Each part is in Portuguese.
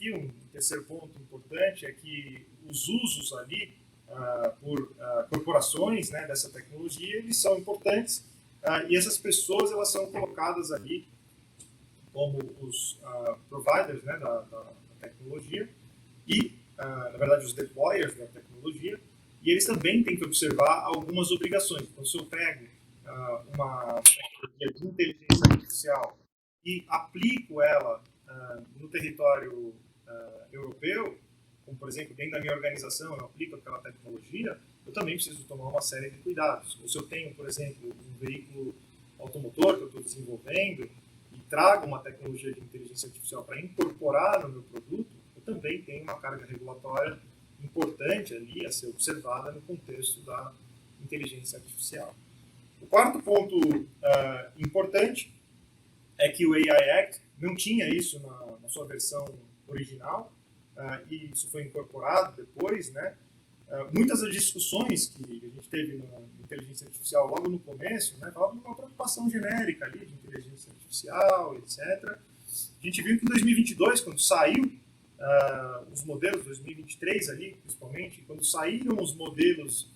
aqui, um terceiro ponto importante é que os usos ali por corporações, né, dessa tecnologia, eles são importantes, e essas pessoas elas são colocadas ali como os providers, né, da tecnologia e, na verdade, os deployers da tecnologia, e eles também têm que observar algumas obrigações. Então, se eu pego uma tecnologia de inteligência artificial e aplico ela no território europeu, como, por exemplo, dentro da minha organização, eu aplico aquela tecnologia, eu também preciso tomar uma série de cuidados. Ou se eu tenho, por exemplo, um veículo automotor que eu estou desenvolvendo e trago uma tecnologia de inteligência artificial para incorporar no meu produto, eu também tenho uma carga regulatória importante ali a ser observada no contexto da inteligência artificial. O quarto ponto importante é que o AI Act não tinha isso na sua versão original, e isso foi incorporado depois, né? Muitas das discussões que a gente teve na inteligência artificial logo no começo, né, falavam de uma preocupação genérica ali de inteligência artificial, etc. A gente viu que em 2022, quando saiu os modelos, 2023 ali, principalmente, quando saíram os modelos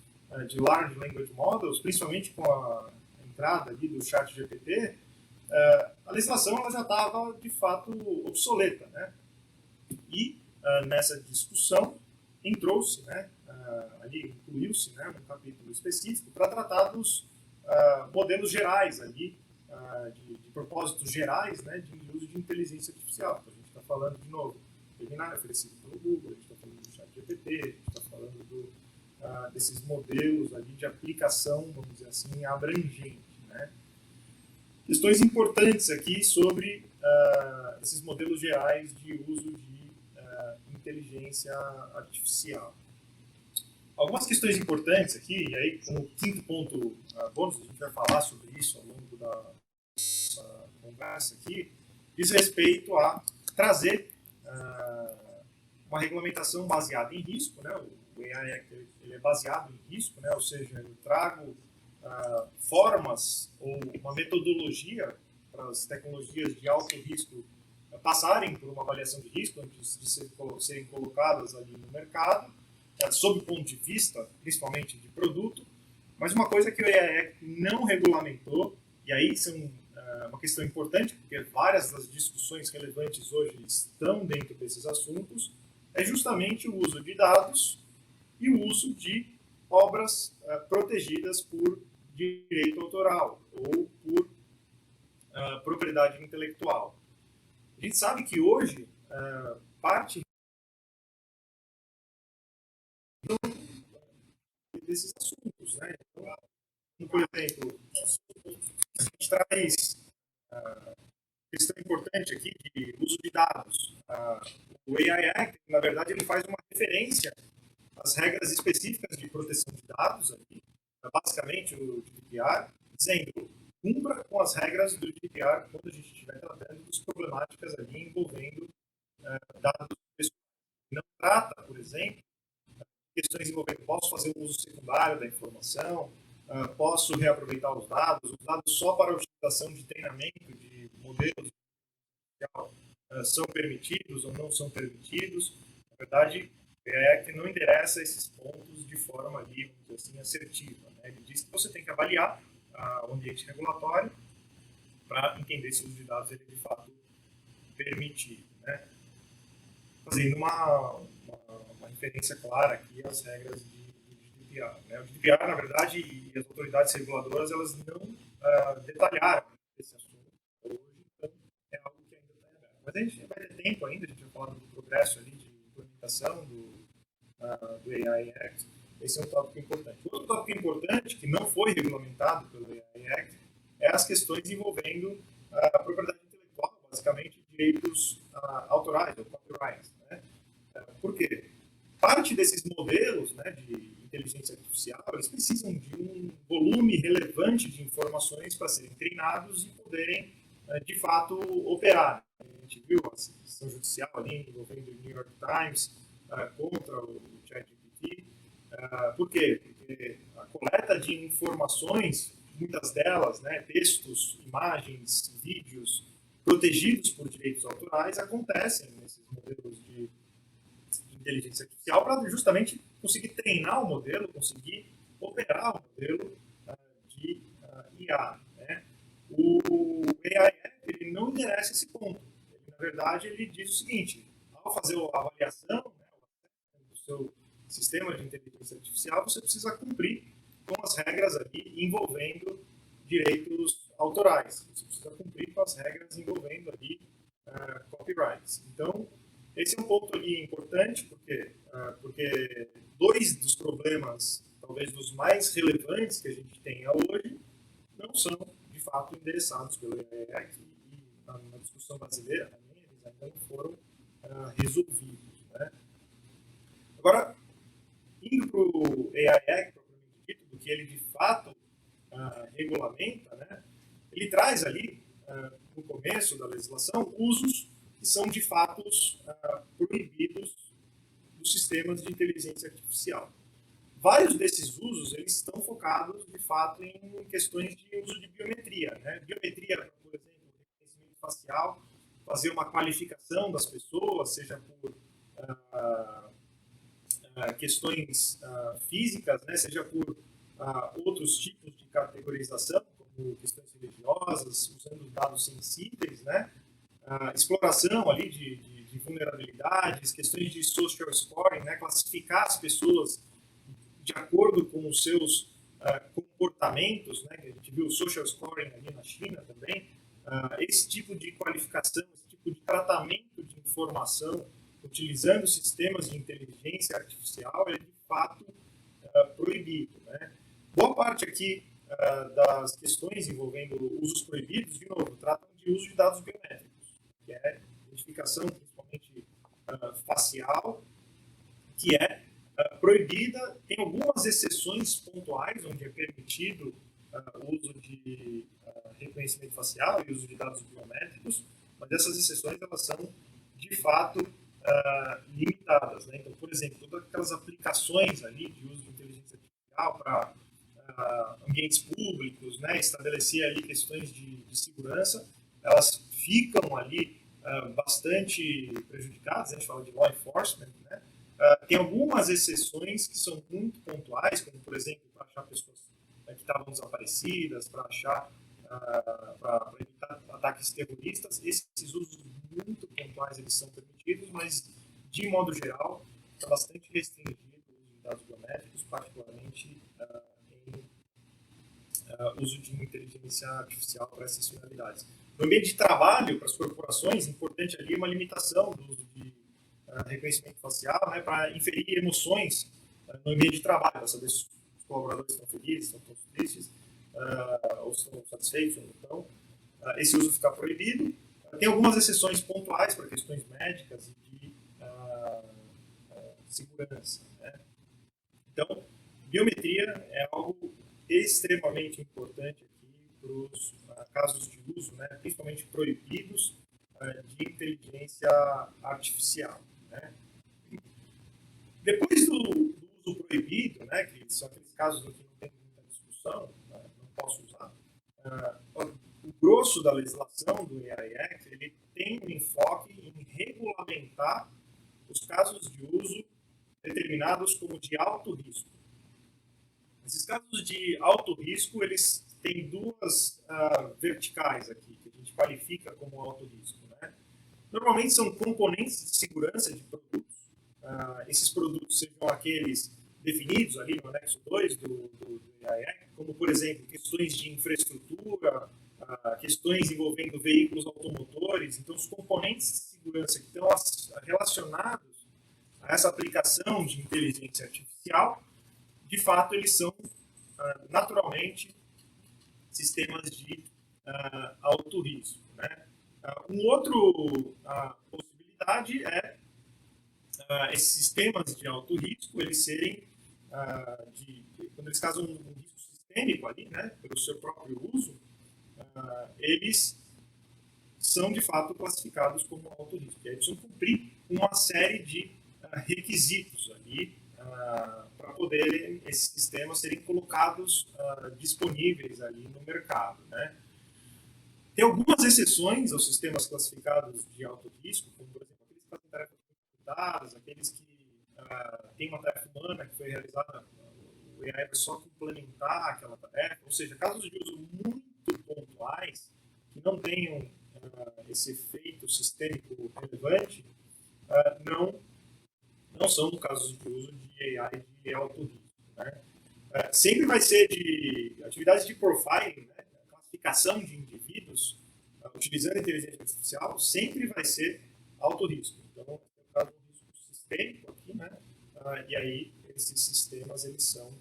de Large Language Models, principalmente com a entrada ali do ChatGPT, a legislação ela já estava, de fato, obsoleta, né? E nessa discussão entrou-se, né, ali incluiu-se, né, um capítulo específico para tratar dos modelos gerais ali, de propósitos gerais, né, de uso de inteligência artificial. Então, a gente está falando, de novo, do webinar oferecido pelo Google, a gente está falando do ChatGPT, a gente está falando desses modelos ali de aplicação, vamos dizer assim, abrangente, né. Questões importantes aqui sobre esses modelos gerais de uso de inteligência artificial. Algumas questões importantes aqui, e aí como quinto ponto bônus, a gente vai falar sobre isso ao longo da nossa conversa aqui, diz respeito a trazer uma regulamentação baseada em risco, né? O AI Act ele é baseado em risco, né? Ou seja, eu trago formas ou uma metodologia para as tecnologias de alto risco passarem por uma avaliação de risco antes de serem colocadas ali no mercado, sob o ponto de vista, principalmente de produto, mas uma coisa que o AI Act não regulamentou, e aí são uma questão importante, porque várias das discussões relevantes hoje estão dentro desses assuntos, é justamente o uso de dados e o uso de obras protegidas por direito autoral ou por propriedade intelectual. A gente sabe que hoje parte desses assuntos, né? Então, por exemplo, a gente traz questão importante aqui de uso de dados. O AI Act, na verdade, ele faz uma referência às regras específicas de proteção de dados, aqui, basicamente o GDPR, dizendo cumpra com as regras do GDPR quando a gente estiver tratando das problemáticas ali envolvendo dados pessoais. Não trata, por exemplo, questões envolvendo posso fazer um uso secundário da informação, posso reaproveitar os dados só para a utilização de treinamento de modelos são permitidos ou não são permitidos. Na verdade, é que não interessa esses pontos de forma ali, vamos dizer assim, assertiva, né? Ele diz que você tem que avaliar o ambiente regulatório para entender se o uso de dados é de fato permitido, né? Fazendo uma referência clara aqui às regras de GDPR, né? O GDPR, na verdade, e as autoridades reguladoras, elas não detalharam esse assunto hoje, então é algo que ainda está em aberto. Mas a gente vai ter tempo ainda, a gente vai falar do progresso ali de implementação do AI Act. Esse é um tópico importante. Outro tópico importante, que não foi regulamentado pelo AI Act, é as questões envolvendo a propriedade intelectual, basicamente direitos autorais, ou copyright, né? Por quê? Parte desses modelos, né, de inteligência artificial, eles precisam de um volume relevante de informações para serem treinados e poderem, de fato, operar. A gente viu a decisão judicial ali envolvendo o New York Times contra o ChatGPT. Por quê? Porque a coleta de informações, muitas delas, né, textos, imagens, vídeos, protegidos por direitos autorais, acontecem nesses modelos de inteligência artificial para justamente conseguir treinar o modelo, conseguir operar o modelo de IA. Né? O AIF ele não endereça esse ponto. Ele, na verdade, ele diz o seguinte: ao fazer a avaliação, né, do seu sistema de inteligência artificial, você precisa cumprir com as regras ali envolvendo direitos autorais. Você precisa cumprir com as regras envolvendo ali copyrights. Então, esse é um ponto ali importante, porque dois dos problemas, talvez dos mais relevantes que a gente tenha hoje, não são, de fato, endereçados pelo AI e na discussão brasileira também, eles ainda não foram resolvidos. Né? Agora, indo para o AI Act, propriamente dito, do que ele de fato regulamenta, né, ele traz ali, no começo da legislação, usos que são de fato proibidos dos sistemas de inteligência artificial. Vários desses usos eles estão focados, de fato, em questões de uso de biometria. Né? Biometria, por exemplo, reconhecimento facial, fazer uma qualificação das pessoas, seja por questões físicas, né? Seja por outros tipos de categorização, como questões religiosas, usando dados sensíveis, né? Exploração ali de vulnerabilidades, questões de social scoring, né? Classificar as pessoas de acordo com os seus comportamentos, né? A gente viu o social scoring ali na China também. Esse tipo de qualificação, esse tipo de tratamento de informação utilizando sistemas de inteligência artificial é de fato proibido. Né? Boa parte aqui das questões envolvendo usos proibidos, de novo, tratam de uso de dados biométricos, que é identificação principalmente facial, que é proibida. Tem algumas exceções pontuais onde é permitido o uso de reconhecimento facial e uso de dados biométricos, mas essas exceções elas são de fato limitadas. Né? Então, por exemplo, todas aquelas aplicações ali de uso de inteligência artificial para ambientes públicos, né? Estabelecer ali questões de segurança, elas ficam ali bastante prejudicadas. A gente fala de law enforcement, né? Tem algumas exceções que são muito pontuais, como, por exemplo, para achar pessoas que estavam desaparecidas, para achar, para evitar ataques terroristas. Esses usos muito pontuais eles são permitidos, mas, de modo geral, está bastante restringido o uso de dados biométricos, particularmente em uso de inteligência artificial para essas finalidades. No ambiente de trabalho, para as corporações, importante ali uma limitação do uso de reconhecimento facial, né, para inferir emoções no ambiente de trabalho, para saber se os colaboradores estão felizes, estão tristes, ou estão satisfeitos ou não estão. Esse uso fica proibido. Tem algumas exceções pontuais para questões médicas e de segurança. Né? Então, biometria é algo extremamente importante aqui para os casos de uso, né, principalmente proibidos, de inteligência artificial. Né? Depois do uso proibido, né, que são aqueles casos em que não tem muita discussão, né, não posso usar, o grosso da legislação do AI Act ele tem um enfoque em regulamentar os casos de uso determinados como de alto risco. Esses casos de alto risco, eles têm duas verticais aqui, que a gente qualifica como alto risco. Né? Normalmente são componentes de segurança de produtos. Esses produtos sejam aqueles definidos ali no anexo 2 do IAE, como, por exemplo, questões de infraestrutura, questões envolvendo veículos automotores. Então, os componentes de segurança que estão relacionados a essa aplicação de inteligência artificial, de fato, eles são, naturalmente, sistemas de alto risco. Né? Uma outra possibilidade é esses sistemas de alto risco, eles serem, quando eles causam um risco sistêmico ali, né, pelo seu próprio uso, eles são, de fato, classificados como alto risco. E aí precisam cumprir uma série de requisitos ali, para poder esses sistemas serem colocados disponíveis ali no mercado. Né? Tem algumas exceções aos sistemas classificados de alto risco, como, por exemplo, aqueles que fazem tarefas computadas, aqueles que tem uma tarefa humana que foi realizada, o AI vai só complementar aquela tarefa, ou seja, casos de uso muito pontuais, que não tenham esse efeito sistêmico relevante, não são casos de uso de AI de alto risco. Né? Sempre vai ser de atividades de profiling, né? Classificação de indivíduos, utilizando a inteligência artificial, sempre vai ser alto risco. Então, é um caso de risco sistêmico aqui, né? E aí esses sistemas eles são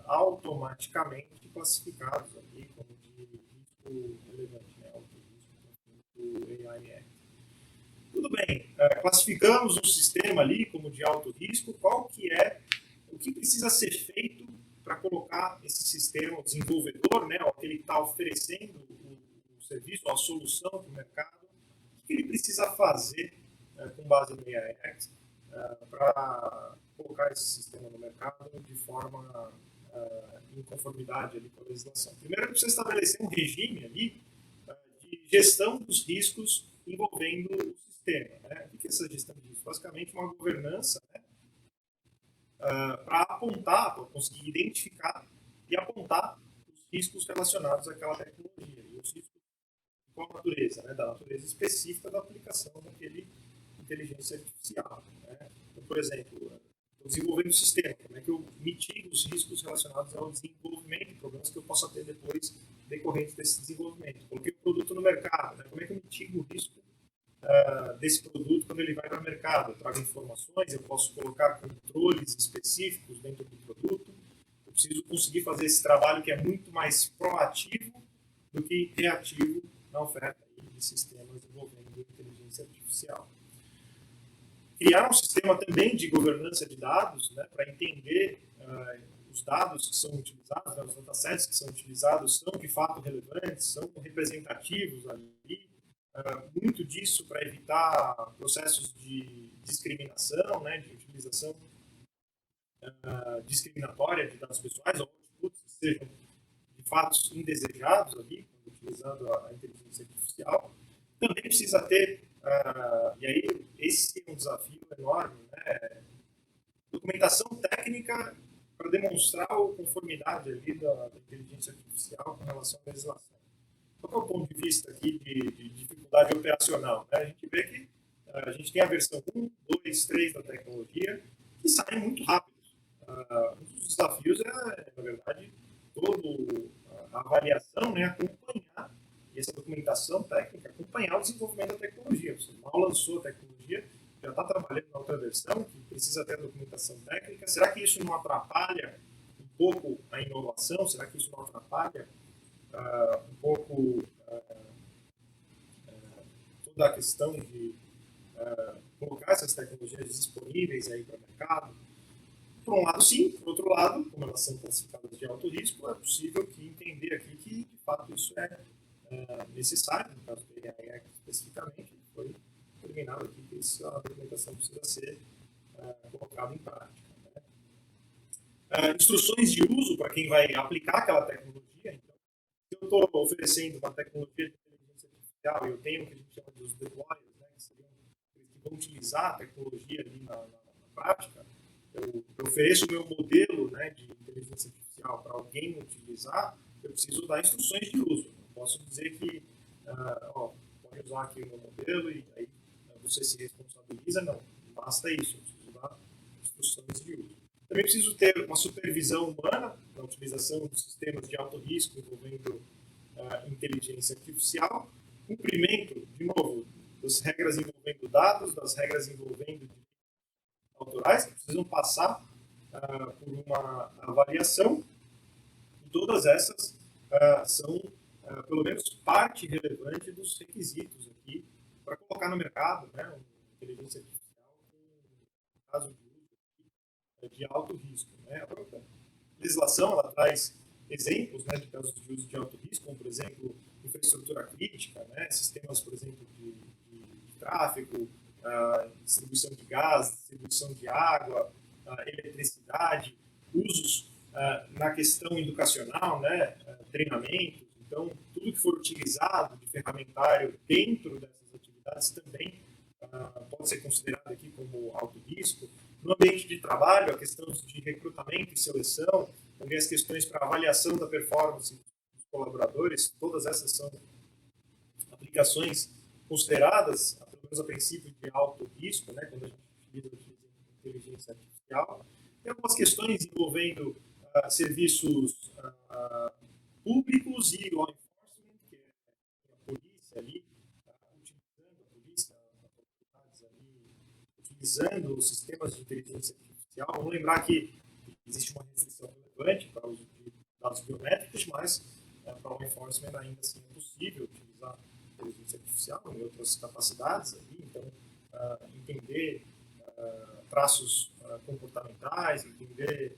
automaticamente classificados aqui como de risco relevante, né? Alto risco do AI. Tudo bem, classificamos um sistema ali como de alto risco, o que precisa ser feito para colocar esse sistema, o desenvolvedor, né, aquele que está oferecendo o serviço, a solução para o mercado, o que ele precisa fazer com base no AIX para colocar esse sistema no mercado de forma em conformidade ali com a legislação. Primeiro, ele precisa estabelecer um regime ali de gestão dos riscos envolvendo o sistema. Né? O que é essa gestão de riscos? Basicamente, uma governança, né, para apontar, para conseguir identificar e apontar os riscos relacionados àquela tecnologia e os riscos de qual natureza, né, da natureza específica da aplicação daquele inteligência artificial. Né? Então, por exemplo, desenvolvendo um sistema, como é que eu mitigo os riscos relacionados ao desenvolvimento, problemas que eu possa ter depois decorrentes desse desenvolvimento. Coloquei o produto no mercado, né? Como é que eu mitigo o risco desse produto quando ele vai para o mercado? Eu trago informações, eu posso colocar controles específicos dentro do produto, eu preciso conseguir fazer esse trabalho que é muito mais proativo do que reativo na oferta de sistemas envolvendo inteligência artificial. Criar um sistema também de governança de dados, né, para entender os dados que são utilizados, né, os datasets que são utilizados são de fato relevantes, são representativos ali. Muito disso para evitar processos de discriminação, né, de utilização discriminatória de dados pessoais, ou outputs que sejam de fato indesejados ali, utilizando a inteligência artificial. Também precisa ter, e aí esse é um desafio enorme, né, documentação técnica para demonstrar a conformidade ali da inteligência artificial com relação à legislação. Qual é o ponto de vista aqui de dificuldade operacional? A gente vê que a gente tem a versão 1, 2, 3 da tecnologia que saem muito rápido. Um dos desafios é, na verdade, toda a avaliação, né, acompanhar, e essa documentação técnica, acompanhar o desenvolvimento da tecnologia. Você mal lançou a tecnologia, já está trabalhando na outra versão, que precisa ter a documentação técnica. Será que isso não atrapalha um pouco a inovação? Será que isso não atrapalha um pouco toda a questão de colocar essas tecnologias disponíveis aí para o mercado? Por um lado, sim. Por outro lado, como elas são classificadas de alto risco, é possível que entender aqui que, de fato, isso é necessário. No caso do AI especificamente, foi determinado aqui que a documentação precisa ser colocada em prática. Né? Instruções de uso para quem vai aplicar aquela tecnologia. Então, se eu estou oferecendo uma tecnologia de inteligência artificial e eu tenho o que a gente chama dos deployers, né, que seriam aqueles que vão utilizar a tecnologia ali na prática, eu ofereço o meu modelo, né, de inteligência artificial para alguém utilizar, eu preciso dar instruções de uso. Eu posso dizer que pode usar aqui o meu modelo e aí você se responsabiliza. Não, basta isso, eu preciso dar instruções de uso. Também preciso ter uma supervisão humana na utilização de sistemas de alto risco envolvendo inteligência artificial, cumprimento, de novo, das regras envolvendo dados, das regras envolvendo autorais, que precisam passar por uma avaliação, e todas essas são, pelo menos, parte relevante dos requisitos aqui para colocar no mercado, né, uma inteligência artificial com caso de uso de alto risco. Né? A própria legislação ela traz exemplos, né, de casos de uso de alto risco, como, por exemplo, infraestrutura crítica, né, sistemas, por exemplo, de tráfego, distribuição de gás, distribuição de água, eletricidade, usos na questão educacional, né, treinamentos. Então, tudo que for utilizado de ferramentário dentro dessas atividades também pode ser considerado aqui como alto risco. No ambiente de trabalho, a questão de recrutamento e seleção, também as questões para avaliação da performance dos colaboradores, todas essas são aplicações consideradas, pelo menos a princípio, de alto risco, né, quando a gente utiliza inteligência artificial. Tem algumas questões envolvendo serviços públicos e law enforcement, que é a polícia ali, utilizando a polícia, as autoridades ali, utilizando os sistemas de inteligência artificial. Vamos lembrar que existe uma restrição relevante para o uso de dados biométricos, mas para o law enforcement ainda assim é possível utilizar inteligência artificial e outras capacidades ali, então entender traços comportamentais, entender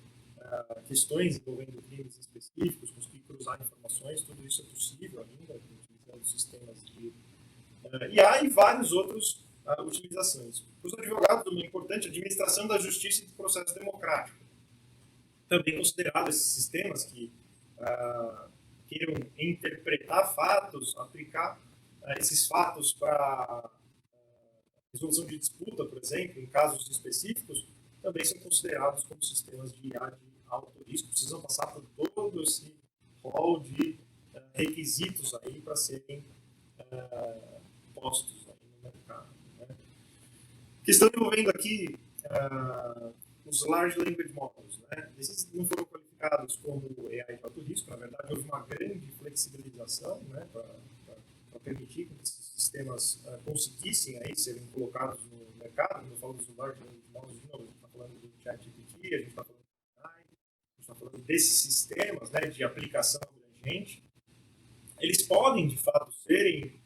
questões envolvendo crimes específicos, conseguir cruzar informações, tudo isso é possível ainda utilizando sistemas de IA e vários outros utilizações. Para os advogados, uma importante administração da justiça e do processo democrático. Também considerado esses sistemas que queiram interpretar fatos, aplicar esses fatos para resolução de disputa, por exemplo, em casos específicos, também são considerados como sistemas de IA de alto risco, precisam passar por todo esse rol de requisitos aí para serem postos aí no mercado. Né? Que estão envolvendo aqui os Large Language Models. Né? Esses não foram qualificados como AI de alto risco, na verdade houve uma grande flexibilização, né, para permitir que esses sistemas conseguissem aí serem colocados no mercado. Quando eu falo dos Large Language Models, de novo, a gente está falando do ChatGPT, a gente está falando do AI, a gente está falando desses sistemas, né, de aplicação abrangente. Eles podem, de fato, serem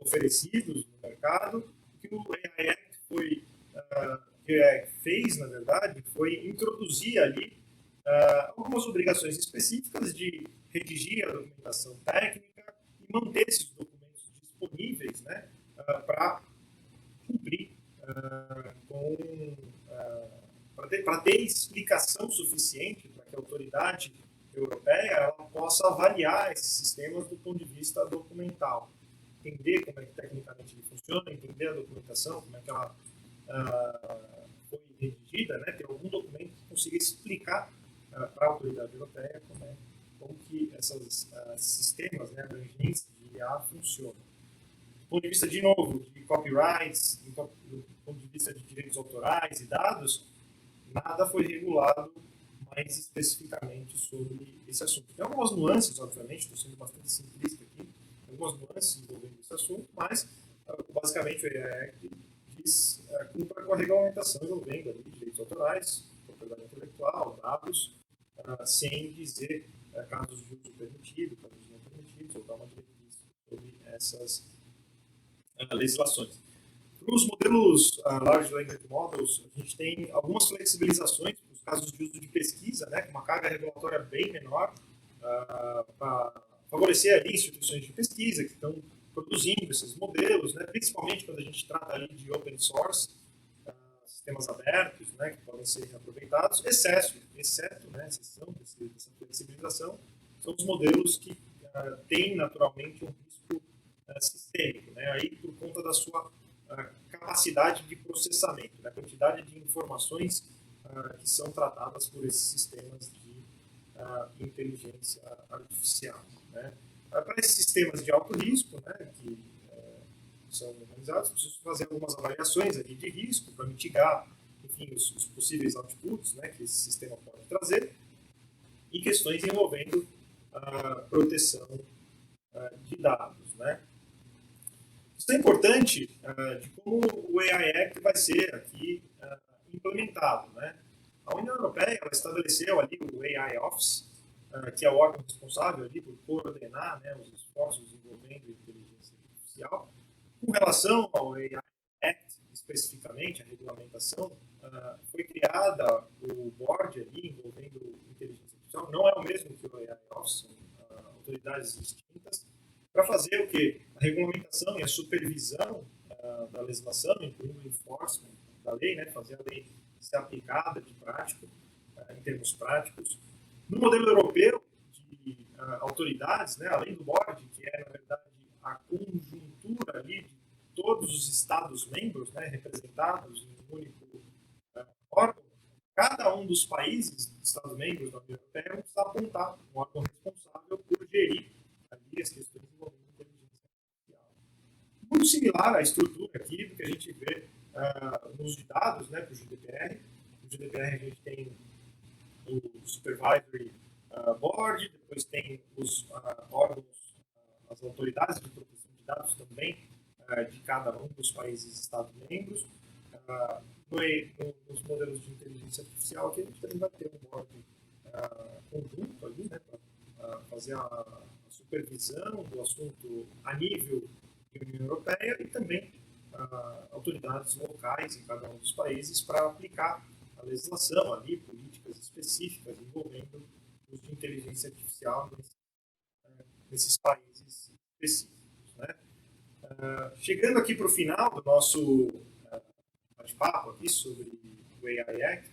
oferecidos no mercado. O que o AI Act fez, na verdade, foi introduzir ali algumas obrigações específicas de redigir a documentação técnica e manter esses documentos disponíveis, né, para cumprir para ter explicação suficiente para que a autoridade europeia ela possa avaliar esses sistemas do ponto de vista documental, entender como é que tecnicamente ele funciona, entender a documentação, como é que ela foi redigida, né, ter algum documento que consiga explicar para a autoridade europeia como que esses sistemas, né, abrangentes de IA funcionam. Do ponto de vista, de novo, de copyrights, do ponto de vista de direitos autorais e dados, nada foi regulado mais especificamente sobre esse assunto. Tem algumas nuances, obviamente, estou sendo bastante simplista aqui, algumas nuances envolvendo esse assunto, mas basicamente o AI diz cumpra com a regulamentação envolvendo ali, direitos autorais, propriedade intelectual, dados, sem dizer casos de uso permitido, casos não permitidos, ou dar uma diretriz sobre essas legislações. Para os modelos Large Language Models, a gente tem algumas flexibilizações nos casos de uso de pesquisa, né, com uma carga regulatória bem menor, para favorecer ali instituições de pesquisa que estão produzindo esses modelos, né, principalmente quando a gente trata ali de open source, sistemas abertos, né, que podem ser aproveitados, exceto, né, exceção dessa flexibilização, são os modelos que têm naturalmente um risco sistêmico, né, aí por conta da sua capacidade de processamento, da quantidade de informações que são tratadas por esses sistemas de inteligência artificial. Né. Para esses sistemas de alto risco, né, que são organizados, preciso fazer algumas avaliações ali de risco para mitigar, enfim, os possíveis outputs, né, que esse sistema pode trazer, e questões envolvendo proteção de dados. Né. Isso é importante de como o AI Act vai ser aqui implementado. Né. A União Europeia ela estabeleceu ali o AI Office, que é o órgão responsável ali por coordenar, né, os esforços envolvendo inteligência artificial. Com relação ao AI Act, especificamente, a regulamentação, foi criada o board ali envolvendo inteligência artificial, não é o mesmo que o AI Office, são autoridades distintas, para fazer o quê? A regulamentação e a supervisão da legislação, incluindo o enforcement da lei, né, fazer a lei ser aplicada de prático, em termos práticos. No modelo europeu de autoridades, né, além do board, que é, na verdade, a conjuntura ali de todos os Estados-membros, né, representados em um único órgão, um dos países, Estados-membros da União Europeia, vão precisar apontar um órgão responsável por gerir ali as questões envolvendo inteligência artificial. Muito similar à estrutura aqui do que a gente vê no uso de dados, né, para o GDPR. No GDPR a gente tem o Supervisory Board, depois tem os órgãos, as autoridades de proteção de dados também de cada um dos países Estados-membros. Nos modelos de inteligência artificial, que a gente também vai ter um board conjunto ali, né, para fazer a supervisão do assunto a nível da União Europeia e também autoridades locais em cada um dos países para aplicar a legislação ali, políticas específicas envolvendo o uso de inteligência artificial nesses países específicos, né? Chegando aqui para o final do nosso bate-papo aqui sobre o AI Act,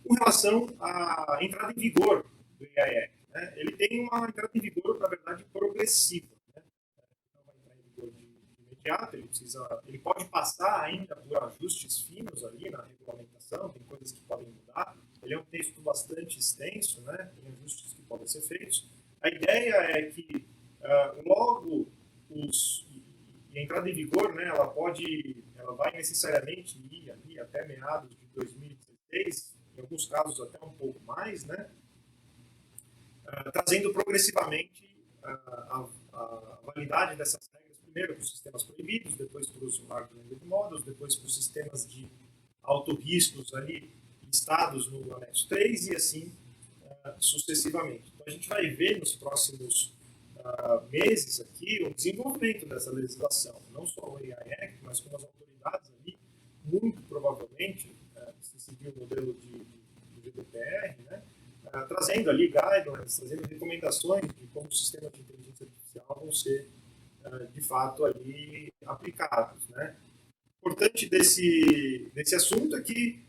com relação à entrada em vigor do AI Act, né? Ele tem uma entrada em vigor, na verdade, progressiva, né? Não vai entrar em vigor de imediato, ele pode passar ainda por ajustes finos ali na regulamentação, tem coisas que podem mudar. Ele é um texto bastante extenso, né? Tem ajustes que podem ser feitos. A ideia é que logo a entrada em vigor, né, ela vai necessariamente ir ali até meados de 2016, em alguns casos até um pouco mais, né, trazendo progressivamente a validade dessas regras, primeiro para os sistemas proibidos, depois para os large language models, depois para os sistemas de alto riscos ali listados no anexo 3 e assim sucessivamente. Então a gente vai ver nos próximos meses aqui o desenvolvimento dessa legislação, não só o AI Act, mas como as autoridades ali, muito provavelmente, se seguir o modelo de GDPR, né, trazendo ali guidelines, trazendo recomendações de como os sistemas de inteligência artificial vão ser, de fato, ali aplicados, né. O importante desse assunto é que,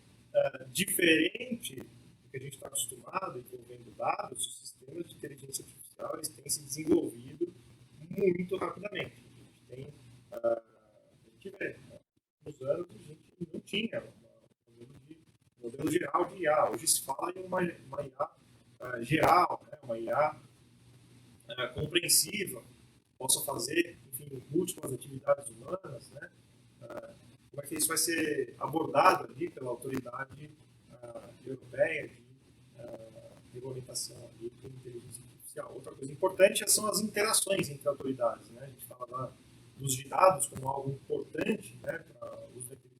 diferente do que a gente está acostumado envolvendo dados, os sistemas de inteligência artificial eles têm se desenvolvido muito rapidamente. A gente vê, nos anos a gente não tinha um modelo geral de IA. Hoje se fala em uma IA geral, né? Uma IA compreensiva, possa fazer, enfim, múltiplas atividades humanas, né? Como é que isso vai ser abordado ali pela autoridade europeia de regulamentação ali por inteligência artificial. Outra coisa importante são as interações entre autoridades, né? A gente fala lá do uso de dados como algo importante, né, para o uso da inteligência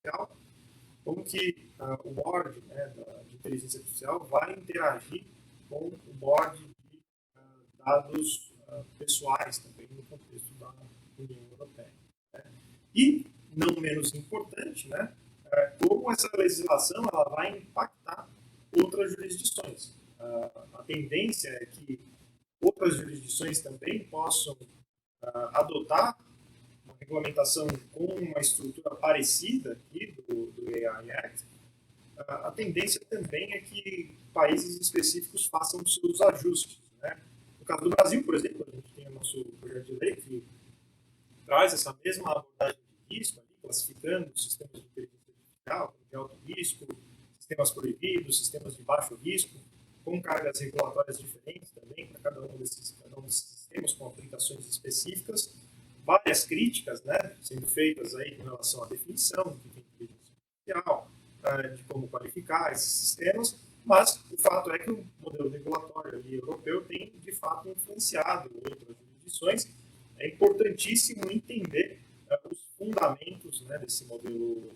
artificial, como que o board, né, de inteligência artificial vai interagir com o board de dados pessoais também no contexto da União Europeia, né? E, não menos importante, né, como essa legislação ela vai impactar outras jurisdições. A tendência é que outras jurisdições também possam adotar uma regulamentação com uma estrutura parecida aqui do AI Act. A tendência também é que países específicos façam os seus ajustes, né? No caso do Brasil, por exemplo, a gente tem o nosso projeto de lei que traz essa mesma abordagem de risco, ali, classificando os sistemas de inteligência artificial, de alto risco, sistemas proibidos, sistemas de baixo risco, com cargas regulatórias diferentes também para cada um desses sistemas, com aplicações específicas, várias críticas, né, sendo feitas aí com relação à definição do que é inteligência artificial, de como qualificar esses sistemas, mas o fato é que o modelo regulatório ali europeu tem, de fato, influenciado outras jurisdições. É importantíssimo entender os fundamentos, né, desse modelo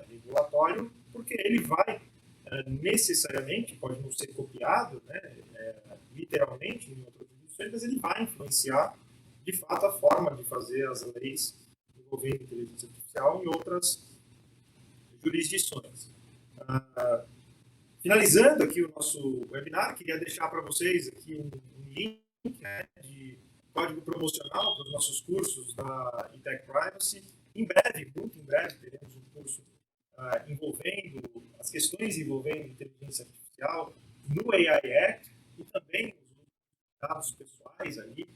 regulatório, porque ele vai necessariamente, pode não ser copiado, né, literalmente em outras jurisdições, mas ele vai influenciar, de fato, a forma de fazer as leis envolvendo inteligência artificial em outras jurisdições. Finalizando aqui o nosso webinar, queria deixar para vocês aqui um link, né, de código promocional para os nossos cursos da eTech Privacy. Em breve, muito em breve, teremos um curso envolvendo as questões envolvendo inteligência artificial no AI Act e também os dados pessoais ali,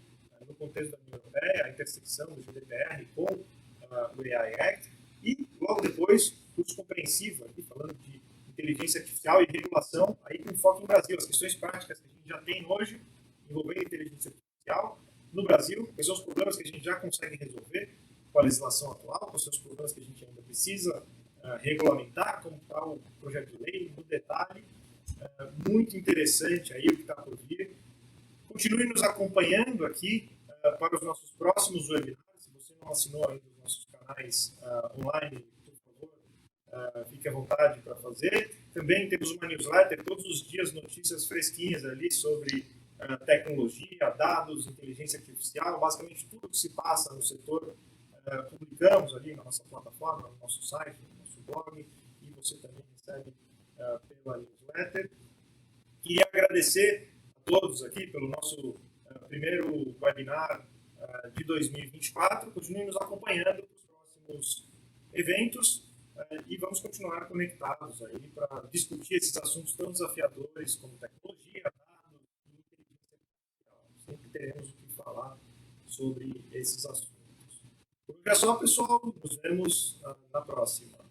no contexto da União Europeia, a intersecção do GDPR com o AI Act. E logo depois, curso compreensivo, aqui falando de inteligência artificial e regulação, aí com foco no Brasil, as questões práticas que a gente já tem hoje envolvendo inteligência artificial no Brasil, quais são os problemas que a gente já consegue resolver com a legislação atual, quais são os problemas que a gente ainda precisa regulamentar, como está o projeto de lei, no detalhe. Muito interessante aí o que está por vir. Continue nos acompanhando aqui para os nossos próximos webinars. Se você não assinou ainda os nossos canais online, por favor, fique à vontade para fazer. Também temos uma newsletter, todos os dias notícias fresquinhas ali sobre tecnologia, dados, inteligência artificial, basicamente tudo que se passa no setor, publicamos ali na nossa plataforma, no nosso site, no nosso blog, e você também recebe pela newsletter. Queria agradecer a todos aqui pelo nosso primeiro webinar de 2024. Continuem nos acompanhando nos próximos eventos e vamos continuar conectados aí para discutir esses assuntos tão desafiadores como tecnologia, dados e inteligência artificial. Sempre teremos o que falar sobre esses assuntos. Por hoje é só, pessoal. Nos vemos na próxima.